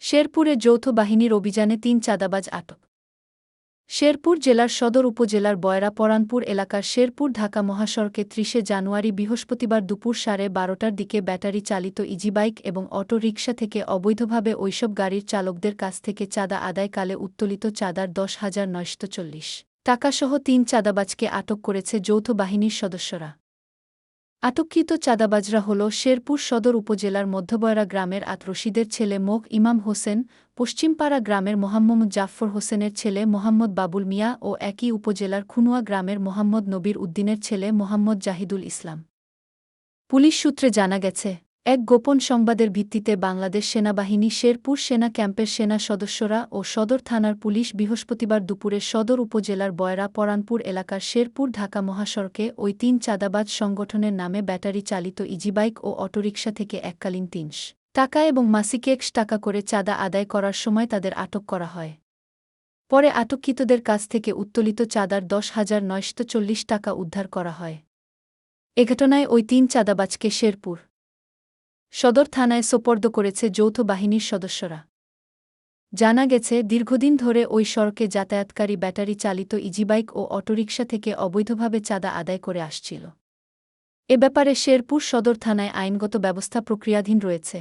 শেরপুরে যৌথ বাহিনীর অভিযানে ৩ চাঁদাবাজ আটক। শেরপুর জেলার সদর উপজেলার বয়রা পরানপুর এলাকার শেরপুর ঢাকা মহাসড়কে ৩০ জানুয়ারি বৃহস্পতিবার দুপুর 12:30টার দিকে ব্যাটারি চালিত ইজিবাইক এবং অটো রিকশা থেকে অবৈধভাবে ওইসব গাড়ির চালকদের কাছ থেকে চাঁদা আদায়কালে উত্তোলিত চাঁদার ১০,৯৪০ টাকাসহ ৩ চাঁদাবাজকে আটক করেছে যৌথ বাহিনীর সদস্যরা। আটককৃত চাঁদাবাজরা হল শেরপুর সদর উপজেলার মধ্যবয়রা গ্রামের রশিদের ছেলে মোখ ইমাম হোসেন, পশ্চিমপাড়া গ্রামের মোহাম্মদ জাফর হোসেনের ছেলে মোহাম্মদ বাবুল মিয়া ও একই উপজেলার খুনুয়া গ্রামের মোহাম্মদ নবীর উদ্দিনের ছেলে মোহাম্মদ জাহিদুল ইসলাম। পুলিশ সূত্রে জানা গেছে, এক গোপন সংবাদের ভিত্তিতে বাংলাদেশ সেনাবাহিনী শেরপুর সেনা ক্যাম্পের সেনা সদস্যরা ও সদর থানার পুলিশ বৃহস্পতিবার দুপুরে সদর উপজেলার বয়রা পরানপুর এলাকার শেরপুর ঢাকা মহাসড়কে ওই ৩ চাঁদাবাজ সংগঠনের নামে ব্যাটারি চালিত ইজিবাইক ও অটোরিকশা থেকে এককালীন ৩০ টাকা এবং মাসিক ১০০ টাকা করে চাঁদা আদায় করার সময় তাদের আটক করা হয়। পরে আটককৃতদের কাছ থেকে উত্তোলিত চাঁদার ১০,৯৪০ টাকা উদ্ধার করা হয়। এ ঘটনায় ওই ৩ চাঁদাবাজকে শেরপুর সদর থানায় সোপর্দ করেছে যৌথ বাহিনীর সদস্যরা। জানা গেছে, দীর্ঘদিন ধরে ওই সড়কে যাতায়াতকারী ব্যাটারি চালিত ইজিবাইক ও অটোরিকশা থেকে অবৈধভাবে চাঁদা আদায় করে আসছিল। এ ব্যাপারে শেরপুর সদর থানায় আইনগত ব্যবস্থা প্রক্রিয়াধীন রয়েছে।